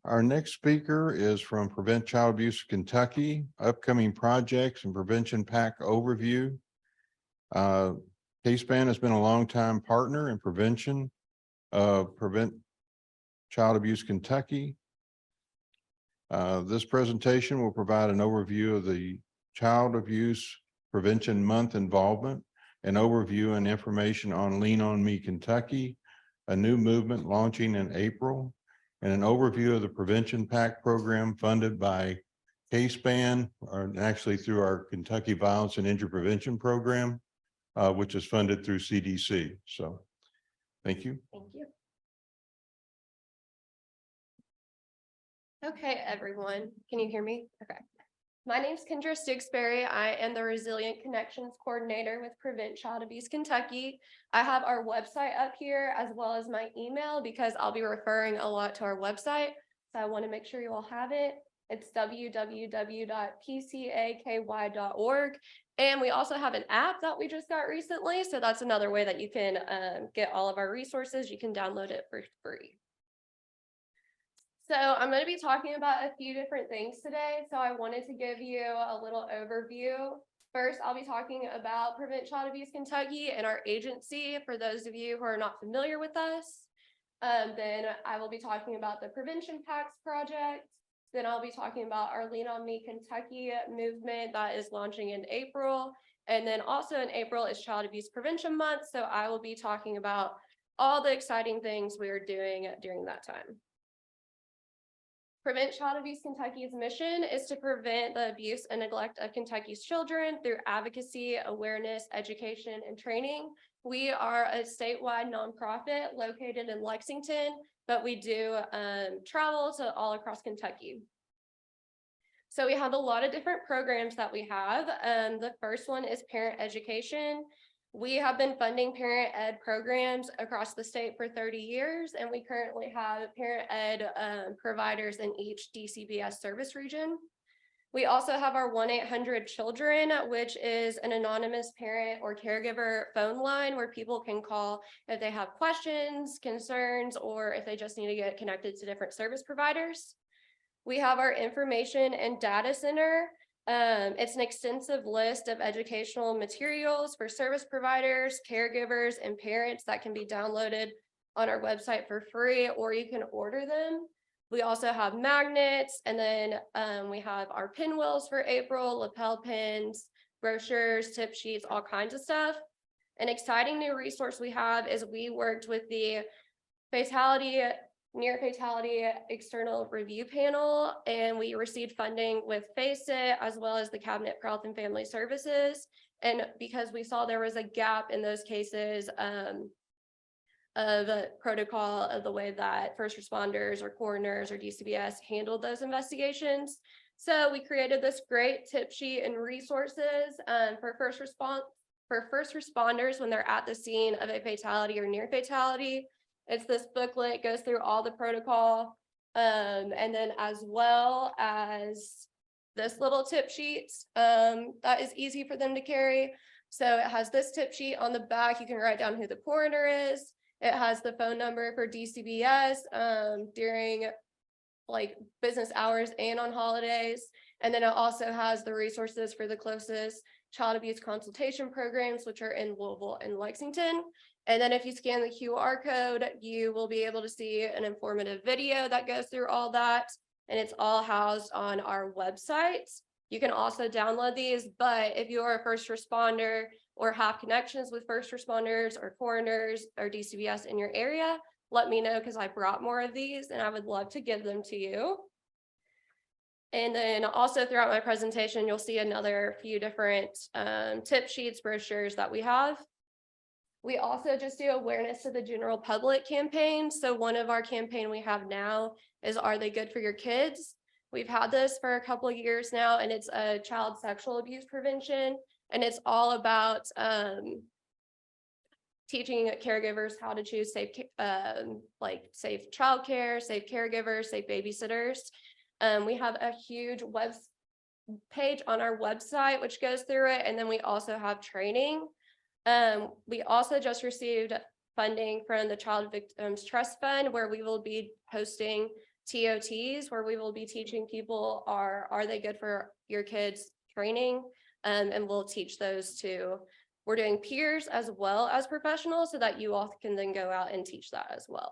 Our next speaker is from Prevent Child Abuse of Kentucky, upcoming projects and prevention pack overview. KSPAN has been a longtime partner in prevention of Prevent Child Abuse Kentucky. This presentation will provide an overview of the Child Abuse Prevention Month involvement, an overview and information on Lean On Me Kentucky, a new movement launching in April, and an overview of the Prevention Pack program funded by KSPAN, or actually through our Kentucky Violence and Injury Prevention Program, which is funded through CDC. So, thank you. Thank you. Okay, everyone, can you hear me? Okay. My name is Kendra Stooksbury. I am the Resilient Connections Coordinator with Prevent Child Abuse Kentucky. I have our website up here as well as my email because I'll be referring a lot to our website. So I want to make sure you all have it. It's www.pcaky.org. And we also have an app that we just got recently. So that's another way that you can get all of our resources. You can download it for free. So I'm going to be talking about a few different things today. So I wanted to give you a little overview. First, I'll be talking about Prevent Child Abuse Kentucky and our agency for those of you who are not familiar with us. Then I will be talking about the Prevention Packs project. Then I'll be talking about our Lean On Me Kentucky movement that is launching in April. And then also in April is Child Abuse Prevention Month. So I will be talking about all the exciting things we are doing during that time. Prevent Child Abuse Kentucky's mission is to prevent the abuse and neglect of Kentucky's children through advocacy, awareness, education, and training. We are a statewide nonprofit located in Lexington, but we do travel to all across Kentucky. So we have a lot of different programs that we have. The first one is parent education. We have been funding parent ed programs across the state for 30 years, and we currently have parent ed providers in each DCBS service region. We also have our 1-800-CHILDREN, which is an anonymous parent or caregiver phone line where people can call if they have questions, concerns, or if they just need to get connected to different service providers. We have our information and data center. It's an extensive list of educational materials for service providers, caregivers, and parents that can be downloaded on our website for free, or you can order them. We also have magnets, and then we have our pinwheels for April, lapel pins, brochures, tip sheets, all kinds of stuff. An exciting new resource we have is we worked with the near fatality external review panel, and we received funding with FACEIT as well as the Cabinet for Health and Family Services. And because we saw there was a gap in those cases of a protocol of the way that first responders or coroners or DCBS handled those investigations. So we created this great tip sheet and resources for first responders when they're at the scene of a fatality or near fatality. It's this booklet, goes through all the protocol, and then as well as this little tip sheet that is easy for them to carry. So it has this tip sheet on the back. You can write down who the coroner is. It has the phone number for DCBS during like business hours and on holidays. And then it also has the resources for the closest child abuse consultation programs, which are in Louisville and Lexington. And then if you scan the QR code, you will be able to see an informative video that goes through all that. And it's all housed on our website. You can also download these, but if you are a first responder or have connections with first responders or coroners or DCBS in your area, let me know because I brought more of these and I would love to give them to you. And then also throughout my presentation, you'll see another few different tip sheets, brochures that we have. We also just do awareness to the general public campaign. So one of our campaign we have now is Are They Good for Your Kids? We've had this for a couple of years now, and it's a child sexual abuse prevention. And it's all about teaching caregivers how to choose safe childcare, safe caregivers, safe babysitters. We have a huge web page on our website, which goes through it. And then we also have training. We also just received funding from the Child Victims Trust Fund, where we will be hosting TOTs, where we will be teaching people are they good for your kids training, and we'll teach those too. We're doing peers as well as professionals so that you all can then go out and teach that as well.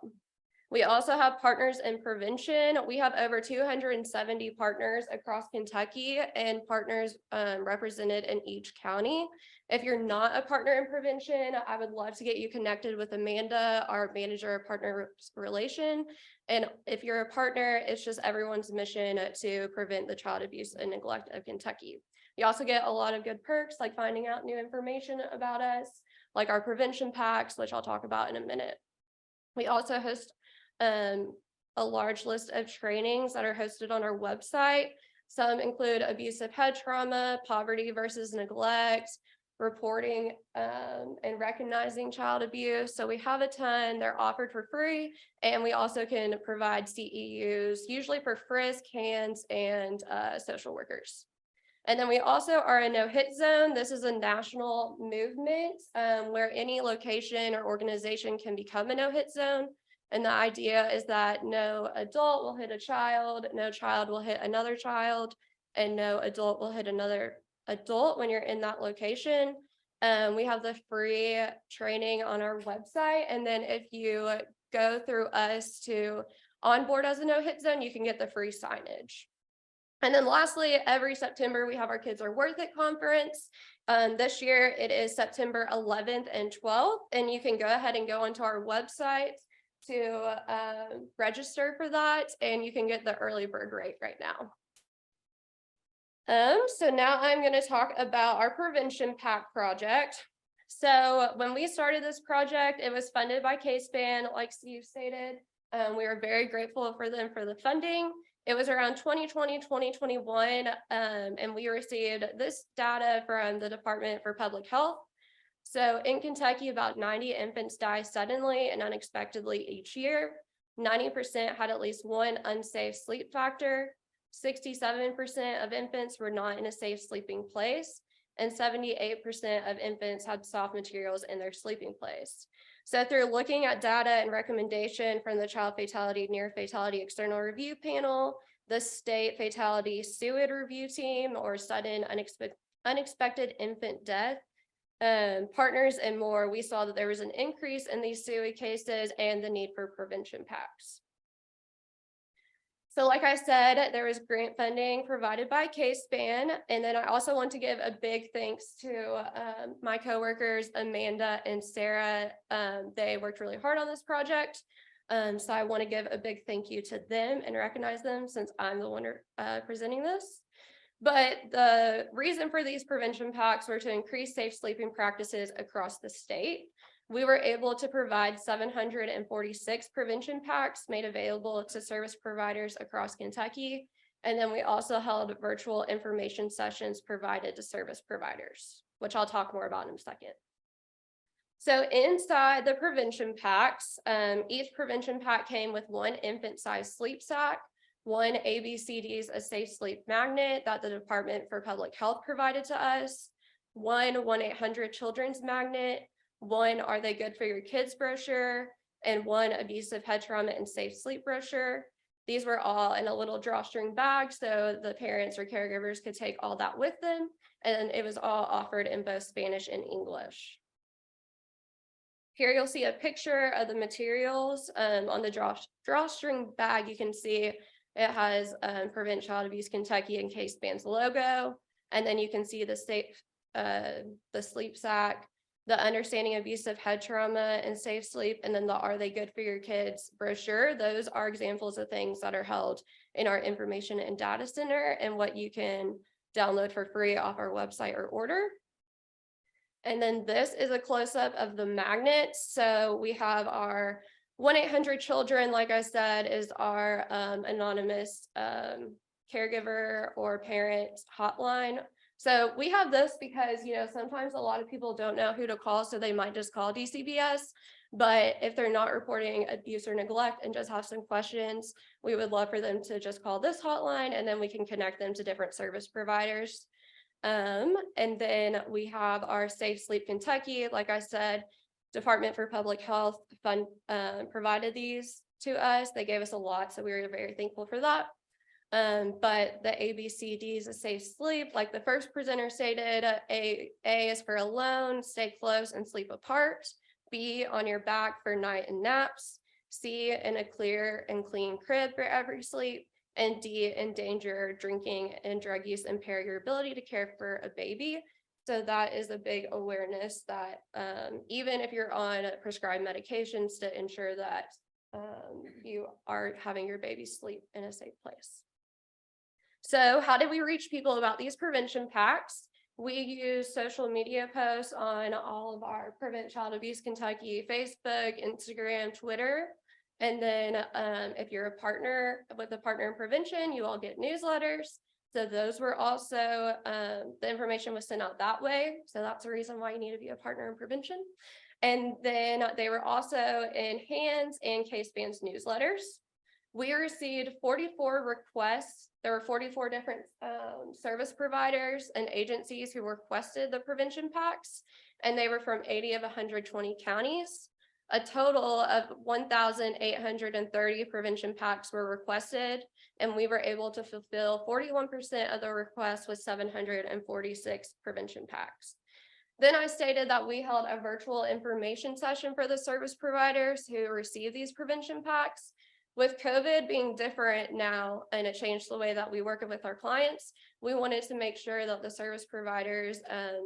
We also have partners in prevention. We have over 270 partners across Kentucky and partners represented in each county. If you're not a partner in prevention, I would love to get you connected with Amanda, our manager of partner relation. And if you're a partner, it's just everyone's mission to prevent the child abuse and neglect of Kentucky. You also get a lot of good perks like finding out new information about us, like our prevention packs, which I'll talk about in a minute. We also host a large list of trainings that are hosted on our website. Some include abusive head trauma, poverty versus neglect, reporting and recognizing child abuse. So we have a ton. They're offered for free, and we also can provide CEUs, usually for FRISC, CANS, and social workers. And then we also are a no-hit zone. This is a national movement where any location or organization can become a no-hit zone. And the idea is that no adult will hit a child, no child will hit another child, and no adult will hit another adult when you're in that location. We have the free training on our website. And then if you go through us to onboard as a no-hit zone, you can get the free signage. And then lastly, every September, we have our Kids Are Worth It conference. This year, it is September 11th and 12th, and you can go ahead and go onto our website to register for that, and you can get the early bird rate right now. So now I'm going to talk about our prevention pack project. So when we started this project, it was funded by KSPAN, like Steve stated. We are very grateful for them for the funding. It was around 2020, 2021, and we received this data from the Department for Public Health. So in Kentucky, about 90 infants die suddenly and unexpectedly each year. 90% had at least one unsafe sleep factor. 67% of infants were not in a safe sleeping place, and 78% of infants had soft materials in their sleeping place. So through looking at data and recommendation from the Child Fatality Near Fatality External Review Panel, the State Fatality SUID Review Team, or Sudden Unexpected Infant Death, partners and more, we saw that there was an increase in these SUID cases and the need for prevention packs. So like I said, there was grant funding provided by KSPAN. And then I also want to give a big thanks to my coworkers, Amanda and Sarah. They worked really hard on this project. So I want to give a big thank you to them and recognize them since I'm the one presenting this. But the reason for these prevention packs were to increase safe sleeping practices across the state. We were able to provide 746 prevention packs made available to service providers across Kentucky. And then we also held virtual information sessions provided to service providers, which I'll talk more about in a second. So inside the prevention packs, each prevention pack came with one infant-sized sleep sack, one ABCD's A Safe Sleep magnet that the Department for Public Health provided to us, one 1-800 children's magnet, one Are They Good for Your Kids brochure, and one Abusive Head Trauma and Safe Sleep brochure. These were all in a little drawstring bag, so the parents or caregivers could take all that with them, and it was all offered in both Spanish and English. Here you'll see a picture of the materials on the drawstring bag. You can see it has Prevent Child Abuse Kentucky and KSPAN's logo, and then you can see the sleep sack, the Understanding Abusive Head Trauma and Safe Sleep, and then the Are They Good for Your Kids brochure. Those are examples of things that are held in our information and data center and what you can download for free off our website or order. And then this is a close-up of the magnets. So we have our 1-800 children, like I said, is our anonymous caregiver or parent hotline. So we have this because, sometimes a lot of people don't know who to call, so they might just call DCBS. But if they're not reporting abuse or neglect and just have some questions, we would love for them to just call this hotline, and then we can connect them to different service providers. And then we have our Safe Sleep Kentucky. Like I said, Department for Public Health provided these. to us. They gave us a lot, so we were very thankful for that. But the ABCDs of safe sleep, like the first presenter stated, A is for alone, stay close and sleep apart. B, on your back for night and naps. C, in a clear and clean crib for every sleep. And D, in danger, drinking and drug use impair your ability to care for a baby. So that is a big awareness that even if you're on prescribed medications, to ensure that you are having your baby sleep in a safe place. So how did we reach people about these prevention packs? We use social media posts on all of our Prevent Child Abuse Kentucky, Facebook, Instagram, Twitter. And then if you're a partner with a partner in prevention, you all get newsletters. So those were also, the information was sent out that way. So that's the reason why you need to be a partner in prevention. And then they were also in HANDS and KSPAN's newsletters. We received 44 requests. There were 44 different service providers and agencies who requested the prevention packs, and they were from 80 of 120 counties. A total of 1,830 prevention packs were requested, and we were able to fulfill 41% of the requests with 746 prevention packs. Then I stated that we held a virtual information session for the service providers who received these prevention packs. With COVID being different now, and it changed the way that we work with our clients, we wanted to make sure that the service providers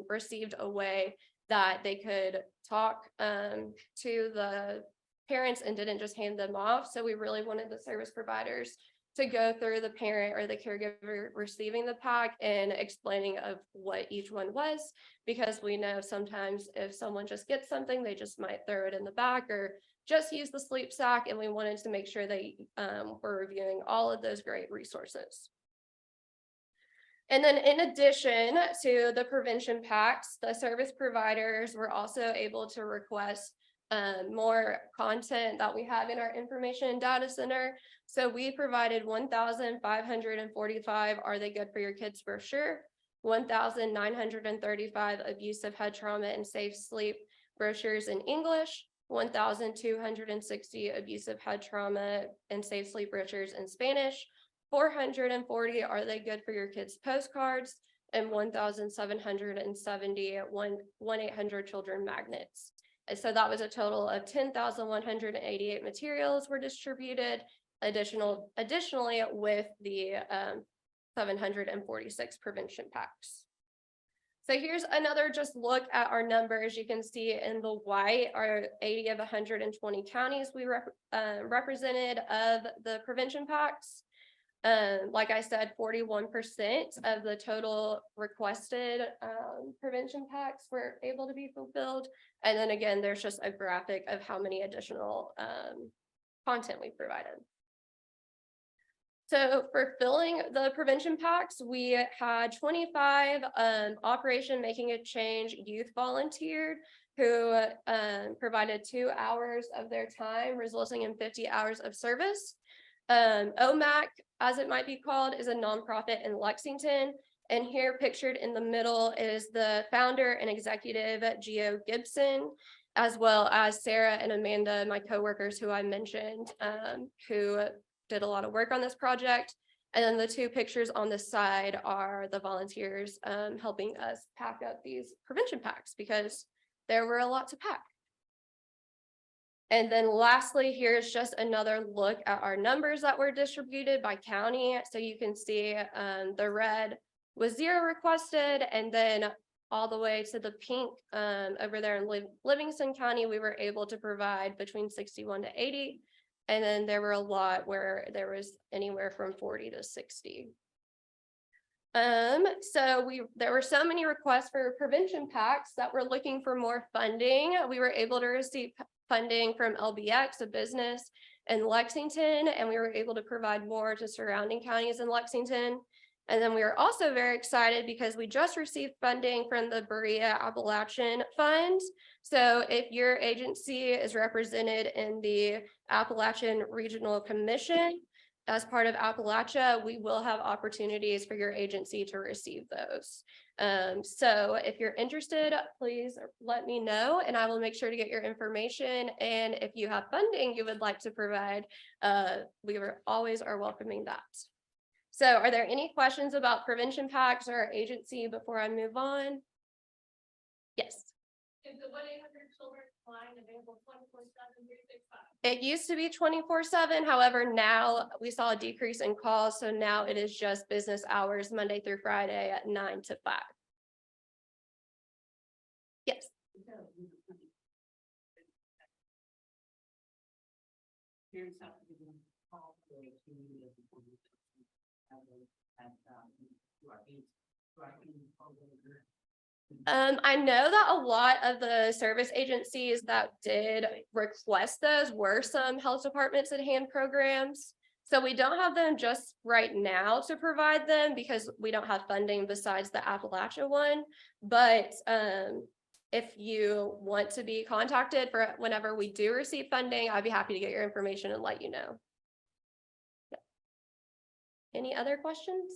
received a way that they could talk to the parents and didn't just hand them off. So we really wanted the service providers to go through the parent or the caregiver receiving the pack and explaining of what each one was, because we know sometimes if someone just gets something, they just might throw it in the back or just use the sleep sack, and we wanted to make sure they were reviewing all of those great resources. And then in addition to the prevention packs, the service providers were also able to request more content that we have in our information data center. So we provided 1,545 Are They Good for Your Kids brochure, 1,935 Abusive Head Trauma and Safe Sleep brochures in English, 1,260 Abusive Head Trauma and Safe Sleep brochures in Spanish, 440 Are They Good for Your Kids postcards, and 1,770 1-800 children magnets. And so that was a total of 10,188 materials were distributed, additionally with the 746 prevention packs. So here's another just look at our numbers. You can see in the white are 80 of 120 counties we represented of the prevention packs. Like I said, 41% of the total requested prevention packs were able to be fulfilled. And then again, there's just a graphic of how many additional content we provided. So for filling the prevention packs, we had 25 Operation Making a Change youth volunteered who provided 2 hours of their time, resulting in 50 hours of service. OMAC, as it might be called, is a nonprofit in Lexington. And here pictured in the middle is the founder and executive, Gio Gibson, as well as Sarah and Amanda, my coworkers who I mentioned, who did a lot of work on this project. And then the 2 pictures on the side are the volunteers helping us pack up these prevention packs because there were a lot to pack. And then lastly, here's just another look at our numbers that were distributed by county. So you can see the red was 0 requested, and then all the way to the pink over there in Livingston County, we were able to provide between 61 to 80. And then there were a lot where there was anywhere from 40 to 60. So there were so many requests for prevention packs that were looking for more funding. We were able to receive funding from LBX, a business in Lexington, and we were able to provide more to surrounding counties in Lexington. And then we were also very excited because we just received funding from the Berea Appalachian Fund. So if your agency is represented in the Appalachian Regional Commission, as part of Appalachia, we will have opportunities for your agency to receive those. So if you're interested, please let me know and I will make sure to get your information. And if you have funding you would like to provide, we always are welcoming that. So are there any questions about prevention packs or our agency before I move on? Yes. Is the 1-800 children's line available 24/7/365? It used to be 24/7. However, now we saw a decrease in calls. So now it is just business hours, Monday through Friday at 9 to 5. Yes. I know that a lot of the service agencies that did request those were some health departments at hand programs. So we don't have them just right now to provide them because we don't have funding besides the Appalachia one. But if you want to be contacted for whenever we do receive funding, I'd be happy to get your information and let you know. Yeah. Any other questions?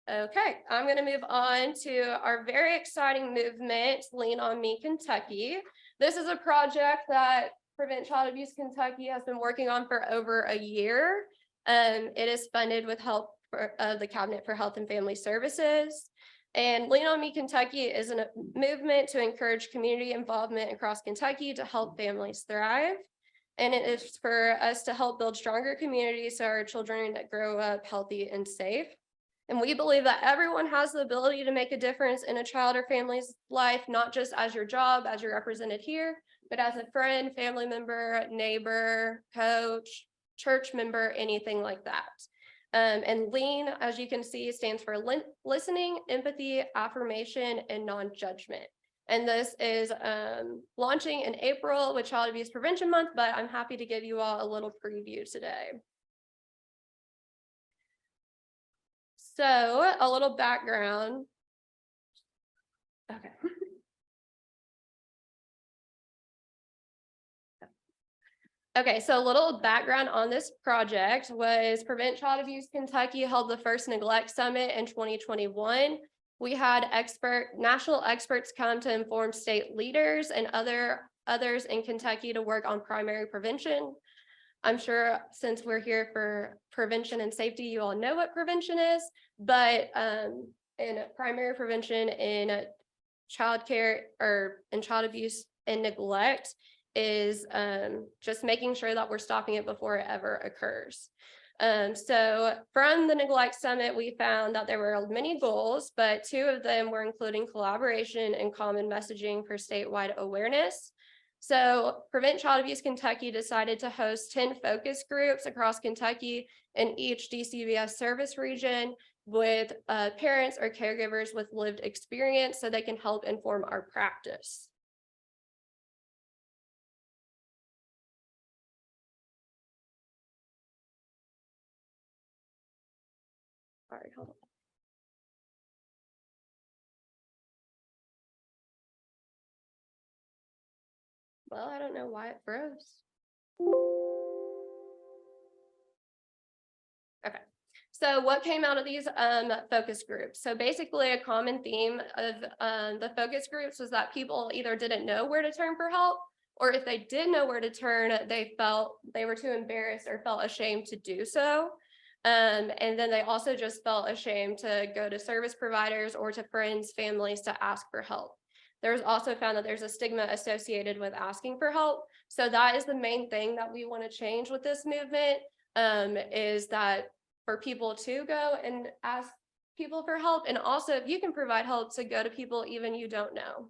Okay, I'm going to move on to our very exciting movement, Lean on Me Kentucky. This is a project that Prevent Child Abuse Kentucky has been working on for over a year. It is funded with help of the Cabinet for Health and Family Services. And Lean on Me Kentucky is a movement to encourage community involvement across Kentucky to help families thrive. And it is for us to help build stronger communities so our children grow up healthy and safe. And we believe that everyone has the ability to make a difference in a child or family's life, not just as your job, as you're represented here, but as a friend, family member, neighbor, coach, church member, anything like that. And LEAN, as you can see, stands for listening, empathy, affirmation, and non-judgment. And this is launching in April with Child Abuse Prevention Month, but I'm happy to give you all a little preview today. So a little background. Okay. Okay, so a little background on this project was Prevent Child Abuse Kentucky held the first Neglect Summit in 2021. We had national experts come to inform state leaders and others in Kentucky to work on primary prevention. I'm sure since we're here for prevention and safety, you all know what prevention is, but in primary prevention in child care or in child abuse and neglect is just making sure that we're stopping it before it ever occurs. So from the Neglect Summit, we found that there were many goals, but 2 of them were including collaboration and common messaging for statewide awareness. So Prevent Child Abuse Kentucky decided to host 10 focus groups across Kentucky in each DCBS service region with parents or caregivers with lived experience so they can help inform our practice. All right, hold on. Well, I don't know why it froze. Okay, so what came out of these focus groups? So basically a common theme of the focus groups was that people either didn't know where to turn for help, or if they did know where to turn, they felt they were too embarrassed or felt ashamed to do so. And then they also just felt ashamed to go to service providers or to friends, families to ask for help. There's also found that there's a stigma associated with asking for help. So that is the main thing that we want to change with this movement, is that for people to go and ask people for help, and also if you can provide help to go to people even you don't know.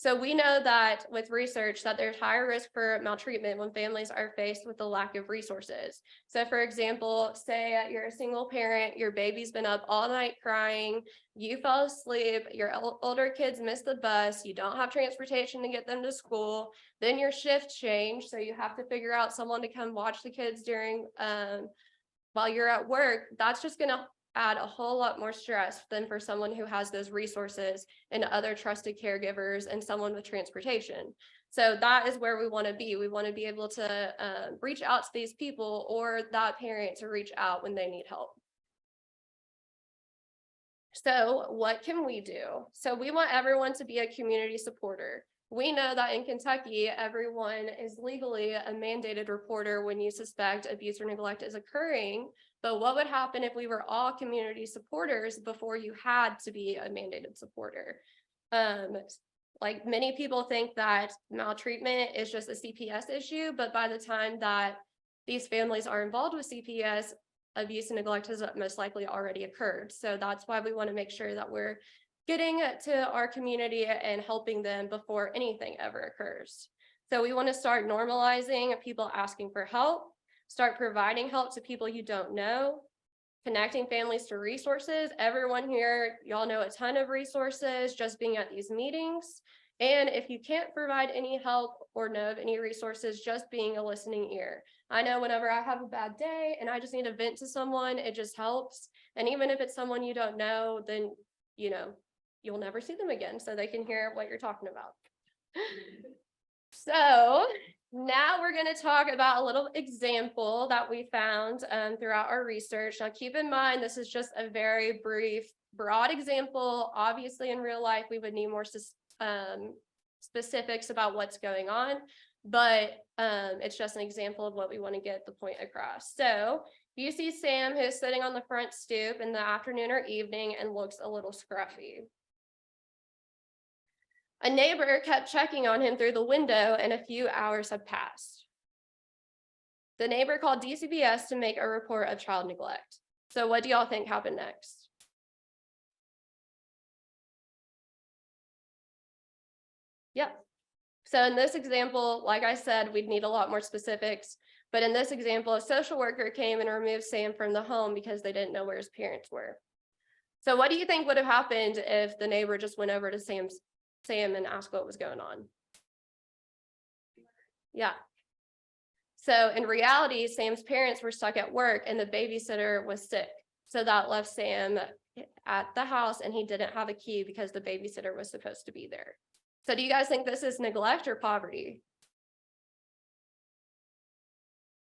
So we know that with research that there's higher risk for maltreatment when families are faced with the lack of resources. So for example, say you're a single parent, your baby's been up all night crying, you fell asleep, your older kids missed the bus, you don't have transportation to get them to school, then your shift changed, so you have to figure out someone to come watch the kids during while you're at work. That's just going to add a whole lot more stress than for someone who has those resources and other trusted caregivers and someone with transportation. So that is where we want to be. We want to be able to reach out to these people or that parent to reach out when they need help. So what can we do? So we want everyone to be a community supporter. We know that in Kentucky, everyone is legally a mandated reporter when you suspect abuse or neglect is occurring. But what would happen if we were all community supporters before you had to be a mandated supporter? Like many people think that maltreatment is just a CPS issue, but by the time that these families are involved with CPS, abuse and neglect has most likely already occurred. So that's why we want to make sure that we're getting to our community and helping them before anything ever occurs. So we want to start normalizing people asking for help, start providing help to people you don't know, connecting families to resources. Everyone here, y'all know a ton of resources just being at these meetings. And if you can't provide any help or know of any resources, just being a listening ear. I know whenever I have a bad day and I just need to vent to someone, it just helps. And even if it's someone you don't know, then, you'll never see them again so they can hear what you're talking about. So now we're going to talk about a little example that we found throughout our research. Now, keep in mind, this is just a very brief, broad example. Obviously, in real life, we would need more specifics about what's going on, but it's just an example of what we want to get the point across. So you see Sam, who's sitting on the front stoop in the afternoon or evening and looks a little scruffy. A neighbor kept checking on him through the window, and a few hours had passed. The neighbor called DCBS to make a report of child neglect. So what do y'all think happened next? Yep. So in this example, like I said, we'd need a lot more specifics. But in this example, a social worker came and removed Sam from the home because they didn't know where his parents were. So what do you think would have happened if the neighbor just went over to Sam and asked what was going on? Yeah. So in reality, Sam's parents were stuck at work and the babysitter was sick. So that left Sam at the house and he didn't have a key because the babysitter was supposed to be there. So do you guys think this is neglect or poverty?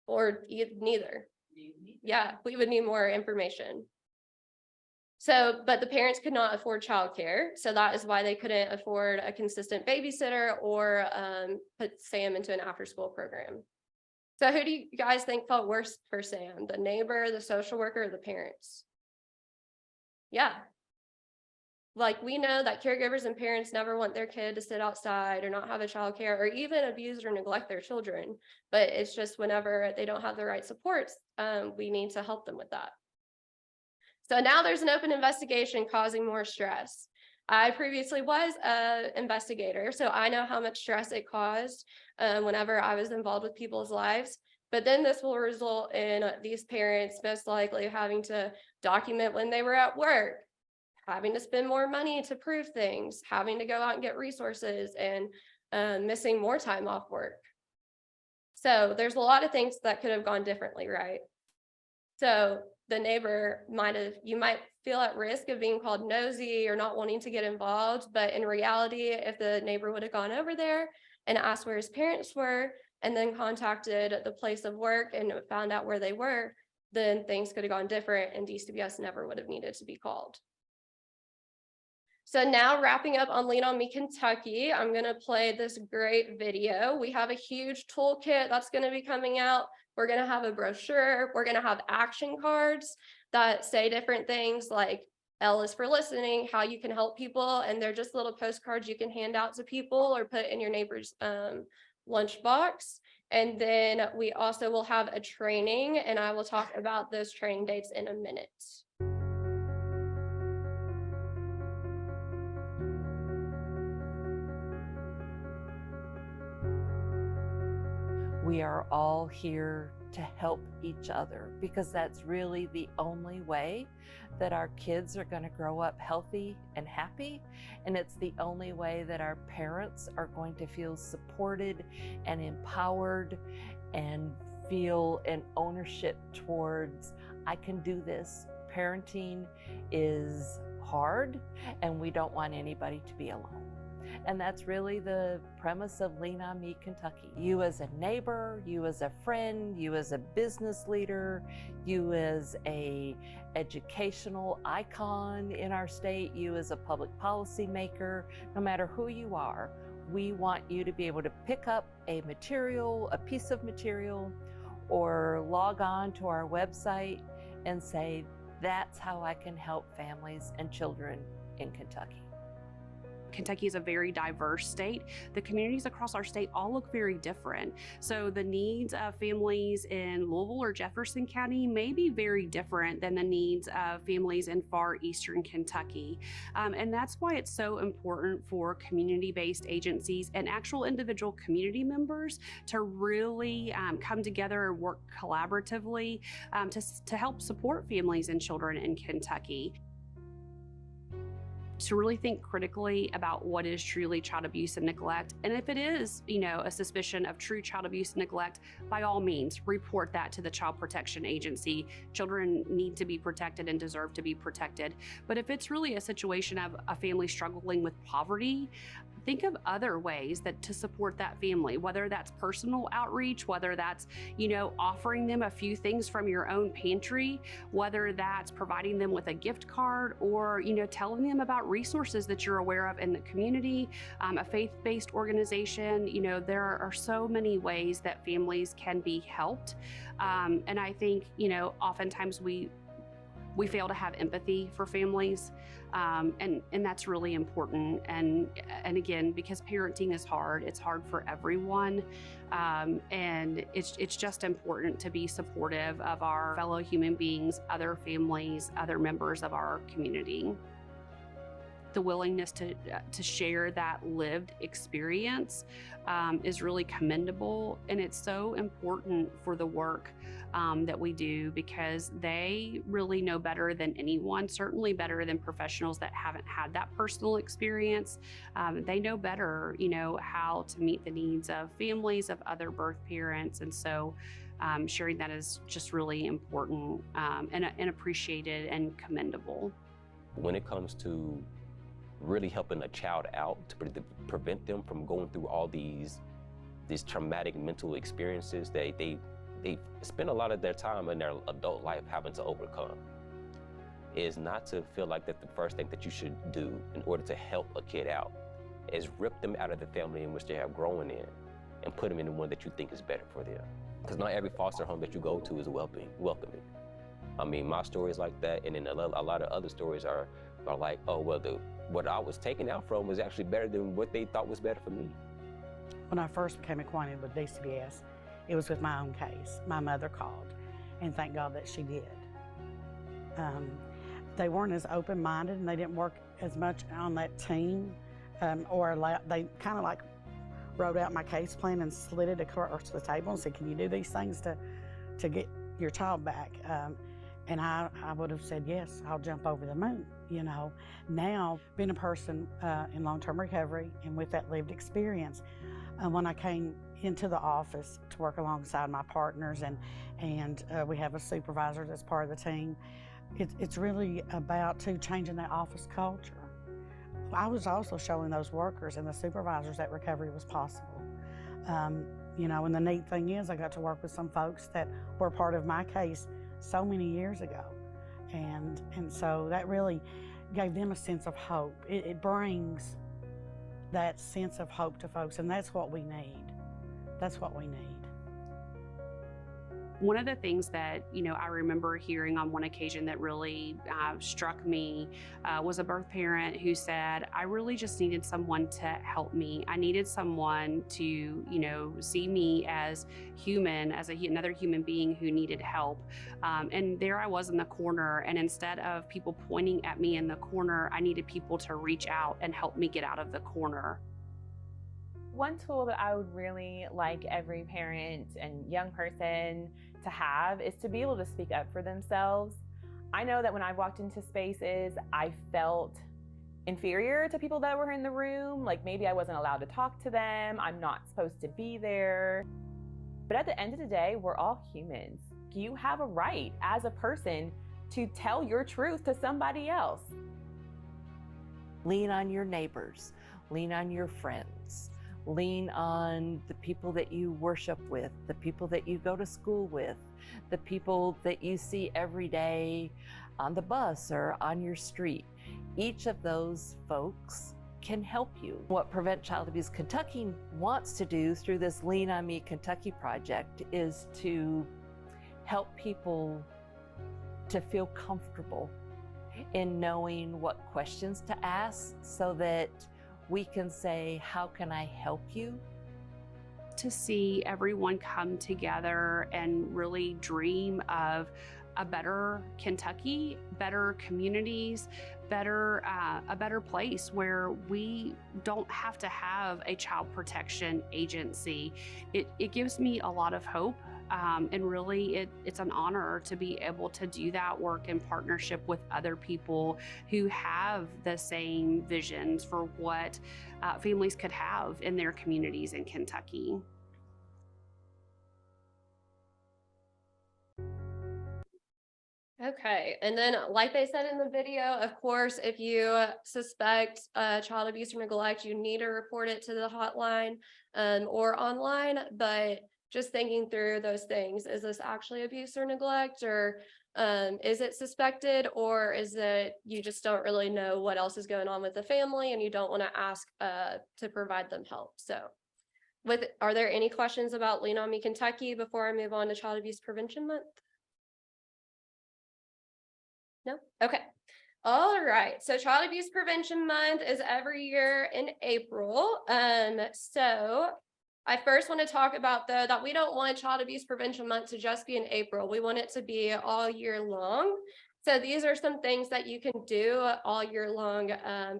Or neither? Yeah, we would need more information. So, but the parents could not afford childcare. So that is why they couldn't afford a consistent babysitter or put Sam into an after-school program. So who do you guys think felt worse for Sam? The neighbor, the social worker, or the parents? Yeah. Like we know that caregivers and parents never want their kid to sit outside or not have a childcare or even abuse or neglect their children. But it's just whenever they don't have the right supports, we need to help them with that. So now there's an open investigation causing more stress. I previously was an investigator, so I know how much stress it caused whenever I was involved with people's lives. But then this will result in these parents most likely having to document when they were at work, having to spend more money to prove things, having to go out and get resources, and missing more time off work. So there's a lot of things that could have gone differently, right? So the neighbor you might feel at risk of being called nosy or not wanting to get involved. But in reality, if the neighbor would have gone over there and asked where his parents were and then contacted the place of work and found out where they were, then things could have gone different and DCBS never would have needed to be called. So now wrapping up on Lean On Me Kentucky, I'm going to play this great video. We have a huge toolkit that's going to be coming out. We're going to have a brochure. We're going to have action cards that say different things like L is for listening, how you can help people. And they're just little postcards you can hand out to people or put in your neighbor's lunchbox. And then we also will have a training, and I will talk about those training dates in a minute. We are all here to help each other because that's really the only way that our kids are going to grow up healthy and happy. And it's the only way that our parents are going to feel supported and empowered and feel an ownership towards, I can do this. Parenting is hard and we don't want anybody to be alone. And that's really the premise of Lean On Me Kentucky. You as a neighbor, you as a friend, you as a business leader, you as a educational icon in our state, you as a public policy maker, no matter who you are, we want you to be able to pick up a piece of material, or log on to our website and say, that's how I can help families and children in Kentucky. Kentucky is a very diverse state. The communities across our state all look very different. So the needs of families in Louisville or Jefferson County may be very different than the needs of families in far eastern Kentucky. And that's why it's so important for community-based agencies and actual individual community members to really come together and work collaboratively to help support families and children in Kentucky. To really think critically about what is truly child abuse and neglect. And if it is, a suspicion of true child abuse and neglect, by all means, report that to the Child Protection Agency. Children need to be protected and deserve to be protected. But if it's really a situation of a family struggling with poverty, think of other ways to support that family, whether that's personal outreach, whether that's, offering them a few things from your own pantry, whether that's providing them with a gift card, or, telling them about resources that you're aware of in the community, a faith-based organization. There are so many ways that families can be helped. And I think, oftentimes we fail to have empathy for families, and that's really important. And again, because parenting is hard, it's hard for everyone, and it's just important to be supportive of our fellow human beings, other families, other members of our community. The willingness to share that lived experience is really commendable, and it's so important for the work that we do, because they really know better than anyone, certainly better than professionals that haven't had that personal experience. They know better, how to meet the needs of families, of other birth parents, and so sharing that is just really important and appreciated and commendable. When it comes to really helping a child out to prevent them from going through all these traumatic mental experiences that they spend a lot of their time in their adult life having to overcome, is not to feel like that the first thing that you should do in order to help a kid out is rip them out of the family in which they have grown in and put them in the one that you think is better for them. Because not every foster home that you go to is welcoming. I mean, my story is like that, and then a lot of other stories are like, oh, well, what I was taken out from was actually better than what they thought was better for me. When I first became acquainted with DCBS, it was with my own case. My mother called, and thank God that she did. They weren't as open-minded, and they didn't work as much on that team, they kind of like wrote out my case plan and slid it across the table and said, can you do these things to get your child back? And I would have said, yes, I'll jump over the moon, Now, being a person in long-term recovery and with that lived experience, when I came into the office to work alongside my partners, and we have a supervisor that's part of the team, it's really about changing that office culture. I was also showing those workers and the supervisors that recovery was possible. And the neat thing is I got to work with some folks that were part of my case so many years ago. And so that really gave them a sense of hope. It brings that sense of hope to folks, and that's what we need. That's what we need. One of the things that, I remember hearing on one occasion that really struck me was a birth parent who said, I really just needed someone to help me. I needed someone to, see me as human, as another human being who needed help. And there I was in the corner, and instead of people pointing at me in the corner, I needed people to reach out and help me get out of the corner. One tool that I would really like every parent and young person to have is to be able to speak up for themselves. I know that when I walked into spaces, I felt inferior to people that were in the room, like maybe I wasn't allowed to talk to them, I'm not supposed to be there. But at the end of the day, we're all humans. You have a right as a person to tell your truth to somebody else. Lean on your neighbors. lean on your friends, lean on the people that you worship with, the people that you go to school with, the people that you see every day on the bus or on your street. Each of those folks can help you. What Prevent Child Abuse Kentucky wants to do through this Lean on Me Kentucky project is to help people to feel comfortable in knowing what questions to ask so that we can say, how can I help you? To see everyone come together and really dream of a better Kentucky, better communities, a better place where we don't have to have a child protection agency. It gives me a lot of hope. And really, it's an honor to be able to do that work in partnership with other people who have the same visions for what families could have in their communities in Kentucky. Okay, and then like they said in the video, of course, if you suspect child abuse or neglect, you need to report it to the hotline or online. But just thinking through those things, is this actually abuse or neglect, or is it suspected, or is it you just don't really know what else is going on with the family and you don't want to ask to provide them help? So are there any questions about Lean On Me Kentucky before I move on to Child Abuse Prevention Month? No? Okay. All right. So Child Abuse Prevention Month is every year in April. So I first want to talk about though that we don't want Child Abuse Prevention Month to just be in April. We want it to be all year long. So these are some things that you can do all year long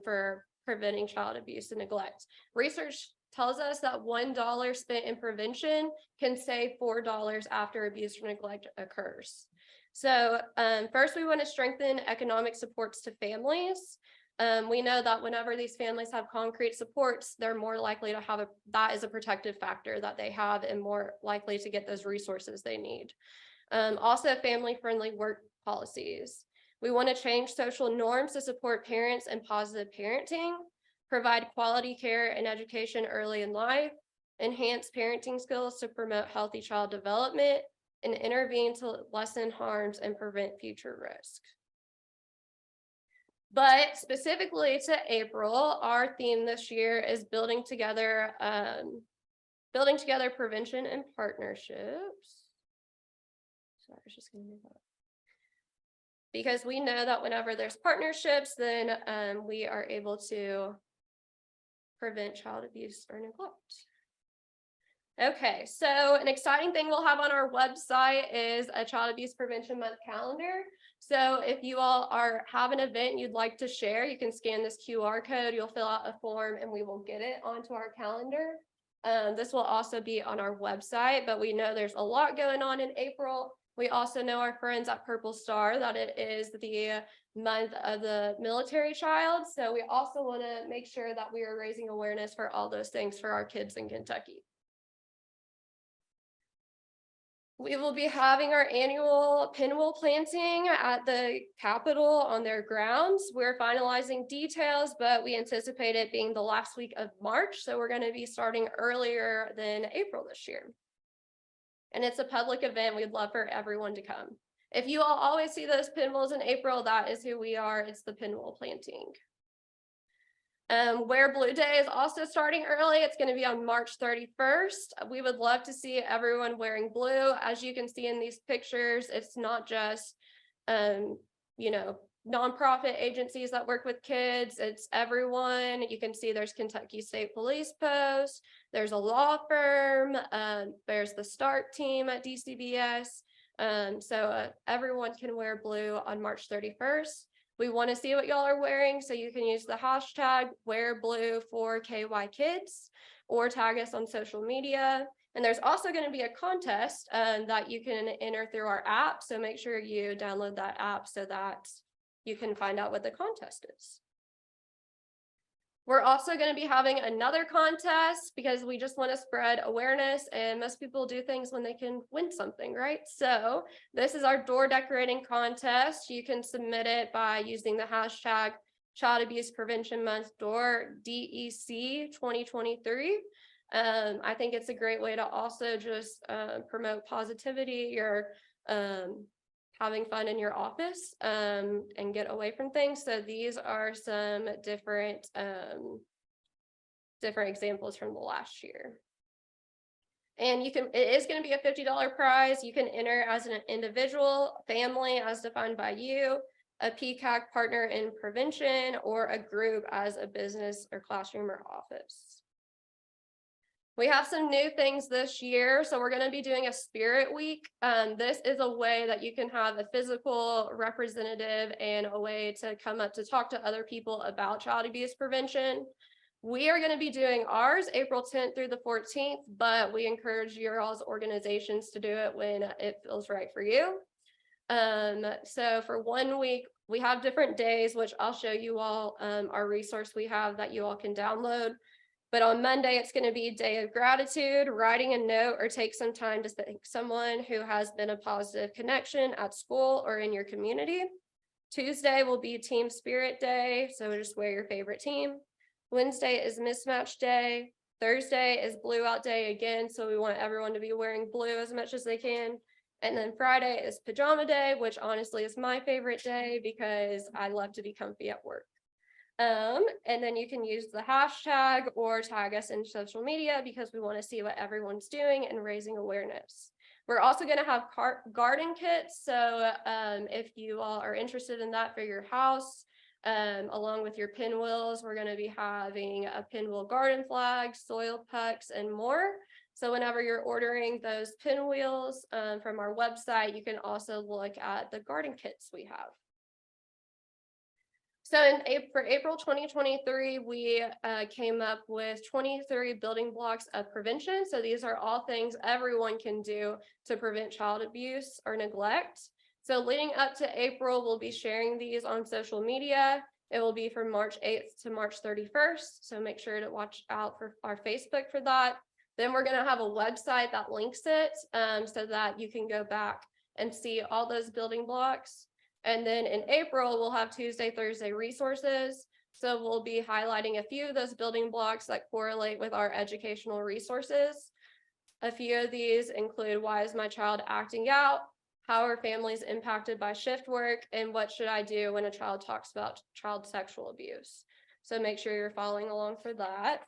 for preventing child abuse and neglect. Research tells us that $1 spent in prevention can save $4 after abuse or neglect occurs. So first, we want to strengthen economic supports to families. We know that whenever these families have concrete supports, they're more likely to have that is a protective factor that they have and more likely to get those resources they need. Also, family-friendly work policies. We want to change social norms to support parents and positive parenting, provide quality care and education early in life, enhance parenting skills to promote healthy child development, and intervene to lessen harms and prevent future risk. But specifically to April, our theme this year is building together prevention and partnerships. Sorry, I was just gonna move on. Because we know that whenever there's partnerships, then we are able to prevent child abuse or neglect. Okay, so an exciting thing we'll have on our website is a Child Abuse Prevention Month calendar. So if you all have an event you'd like to share, you can scan this QR code, you'll fill out a form and we will get it onto our calendar. This will also be on our website, but we know there's a lot going on in April. We also know our friends at Purple Star that it is the month of the military child. So we also want to make sure that we are raising awareness for all those things for our kids in Kentucky. We will be having our annual pinwheel planting at the Capitol on their grounds. We're finalizing details, but we anticipate it being the last week of March. So we're going to be starting earlier than April this year. And it's a public event. We'd love for everyone to come. If you all always see those pinwheels in April, that is who we are. It's the pinwheel planting. Wear Blue Day is also starting early. It's going to be on March 31st. We would love to see everyone wearing blue. As you can see in these pictures, it's not just, nonprofit agencies that work with kids. It's everyone. You can see there's Kentucky State Police Post. There's a law firm. There's the START team at DCBS. So everyone can wear blue on March 31st. We want to see what y'all are wearing, so you can use the hashtag #WearBlue4KYKids or tag us on social media. And there's also going to be a contest that you can enter through our app. So make sure you download that app so that you can find out what the contest is. We're also going to be having another contest because we just want to spread awareness, and most people do things when they can win something, right? So this is our door decorating contest. You can submit it by using the hashtag Child Abuse Prevention Month, or DEC 2023. I think it's a great way to also just promote positivity. You're having fun in your office and get away from things. So these are some different examples from the last year. And it is going to be a $50 prize. You can enter as an individual, family as defined by you, a PCAC partner in prevention, or a group as a business or classroom or office. We have some new things this year. So we're going to be doing a spirit week. This is a way that you can have a physical representative and a way to come up to talk to other people about child abuse prevention. We are going to be doing ours April 10th through the 14th, but we encourage your all's organizations to do it when it feels right for you. So for 1 week, we have different days, which I'll show you all our resource we have that you all can download. But on Monday, it's going to be Day of Gratitude, writing a note or take some time to thank someone who has been a positive connection at school or in your community. Tuesday will be Team Spirit Day, so just wear your favorite team. Wednesday is Mismatch Day. Thursday is Blue Out Day again, so we want everyone to be wearing blue as much as they can. And then Friday is Pajama Day, which honestly is my favorite day because I love to be comfy at work. And then you can use the hashtag or tag us in social media because we want to see what everyone's doing and raising awareness. We're also going to have garden kits. So if you all are interested in that for your house, along with your pinwheels, we're going to be having a pinwheel garden flag, soil pucks, and more. So whenever you're ordering those pinwheels from our website, you can also look at the garden kits we have. So for April 2023, we came up with 23 building blocks of prevention. So these are all things everyone can do to prevent child abuse or neglect. So leading up to April, we'll be sharing these on social media. It will be from March 8th to March 31st. So make sure to watch out for our Facebook for that. Then we're going to have a website that links it so that you can go back and see all those building blocks. And then in April, we'll have Tuesday, Thursday resources. So we'll be highlighting a few of those building blocks that correlate with our educational resources. A few of these include, why is my child acting out? How are families impacted by shift work? And what should I do when a child talks about child sexual abuse? So make sure you're following along for that.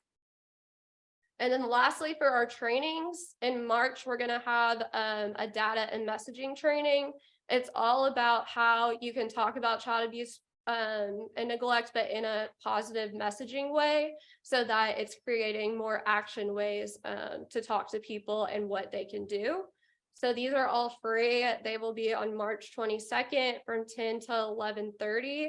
And then lastly, for our trainings, in March, we're going to have a data and messaging training. It's all about how you can talk about child abuse and neglect, but in a positive messaging way, so that it's creating more action ways to talk to people and what they can do. So these are all free. They will be on March 22nd from 10 to 11:30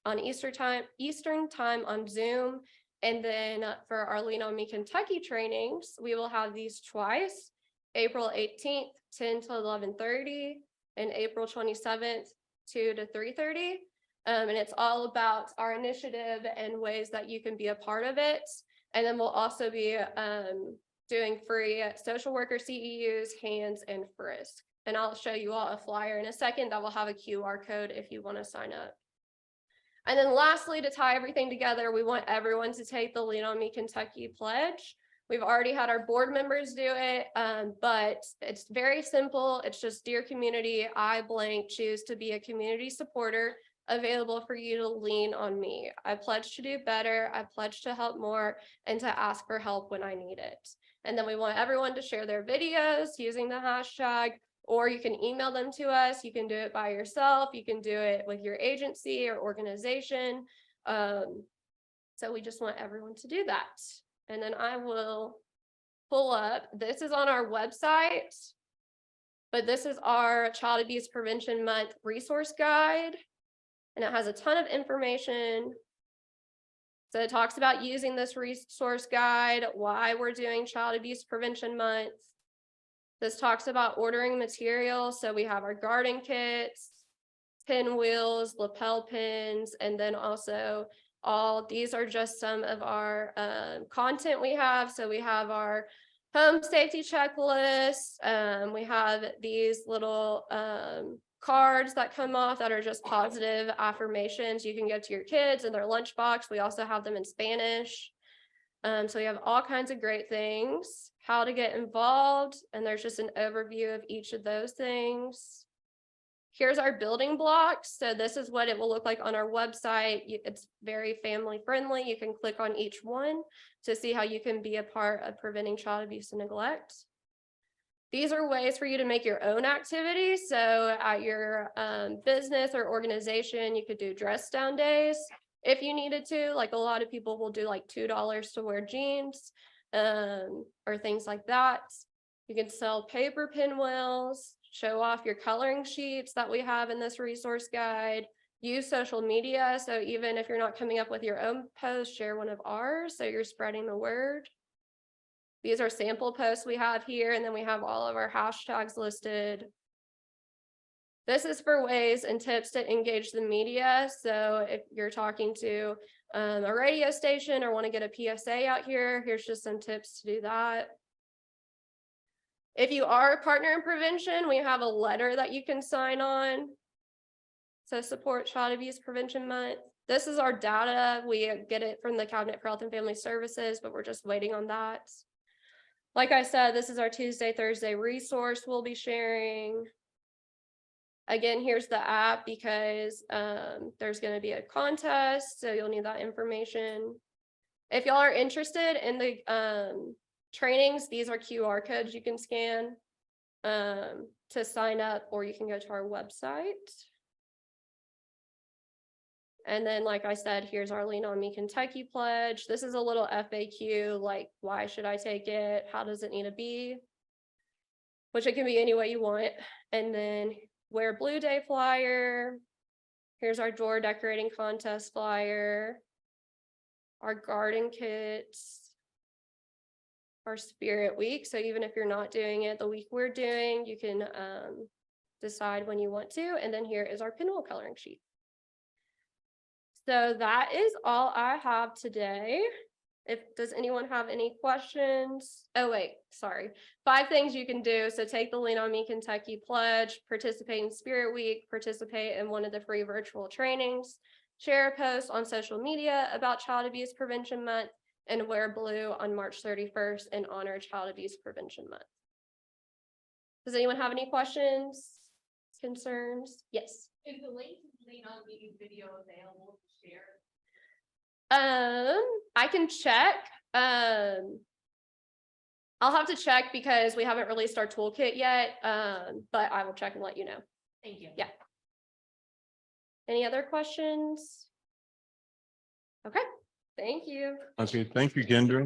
on Eastern time on Zoom. And then for our Lean On Me Kentucky trainings, we will have these twice, April 18th, 10 to 11:30, and April 27th, 2 to 3:30. And it's all about our initiative and ways that you can be a part of it. And then we'll also be doing free social worker CEUs, hands, and frisk. And I'll show you all a flyer in a second that will have a QR code if you want to sign up. And then lastly, to tie everything together, we want everyone to take the Lean On Me Kentucky pledge. We've already had our board members do it, but it's very simple. It's just, dear community, I blank choose to be a community supporter available for you to lean on me. I pledge to do better. I pledge to help more and to ask for help when I need it. And then we want everyone to share their videos using the hashtag, or you can email them to us. You can do it by yourself. You can do it with your agency or organization. So we just want everyone to do that. And then I will pull up, this is on our website, but this is our Child Abuse Prevention Month resource guide. And it has a ton of information. So it talks about using this resource guide, why we're doing Child Abuse Prevention Month. This talks about ordering material. So we have our garden kits, pinwheels, lapel pins, and then also these are just some of our content we have. So we have our home safety checklist. We have these little cards that come off that are just positive affirmations you can give to your kids in their lunchbox. We also have them in Spanish. So we have all kinds of great things, how to get involved, and there's just an overview of each of those things. Here's our building blocks. So this is what it will look like on our website. It's very family friendly. You can click on each one to see how you can be a part of preventing child abuse and neglect. These are ways for you to make your own activities. So at your business or organization, you could do dress down days if you needed to. Like a lot of people will do like $2 to wear jeans or things like that. You can sell paper pinwheels, show off your coloring sheets that we have in this resource guide, use social media. So even if you're not coming up with your own post, share one of ours so you're spreading the word. These are sample posts we have here, and then we have all of our hashtags listed. This is for ways and tips to engage the media. So if you're talking to a radio station or want to get a PSA out here, here's just some tips to do that. If you are a partner in prevention, we have a letter that you can sign on. So support Child Abuse Prevention Month. This is our data. We get it from the Cabinet for Health and Family Services, but we're just waiting on that. Like I said, this is our Tuesday, Thursday resource we'll be sharing. Again, here's the app because there's going to be a contest, so you'll need that information. If y'all are interested in the trainings, these are QR codes you can scan to sign up, or you can go to our website. And then, like I said, here's our Lean On Me Kentucky pledge. This is a little FAQ, like, why should I take it? How does it need to be? Which it can be any way you want. And then Wear Blue Day flyer. Here's our drawer decorating contest flyer. Our garden kits. Our Spirit Week. So even if you're not doing it the week we're doing, you can decide when you want to. And then here is our pinwheel coloring sheet. So that is all I have today. Does anyone have any questions? Oh, wait, sorry. 5 things you can do. So take the Lean On Me Kentucky pledge, participate in Spirit Week, participate in one of the free virtual trainings, share a post on social media about Child Abuse Prevention Month, and wear blue on March 31st and honor Child Abuse Prevention Month. Does anyone have any questions, concerns? Yes. Is the link to Lean On Me video available to share? I can check. I'll have to check because we haven't released our toolkit yet. But I will check and let you know. Thank you. Yeah. Any other questions? Okay. Thank you. Okay, thank you, Kendra.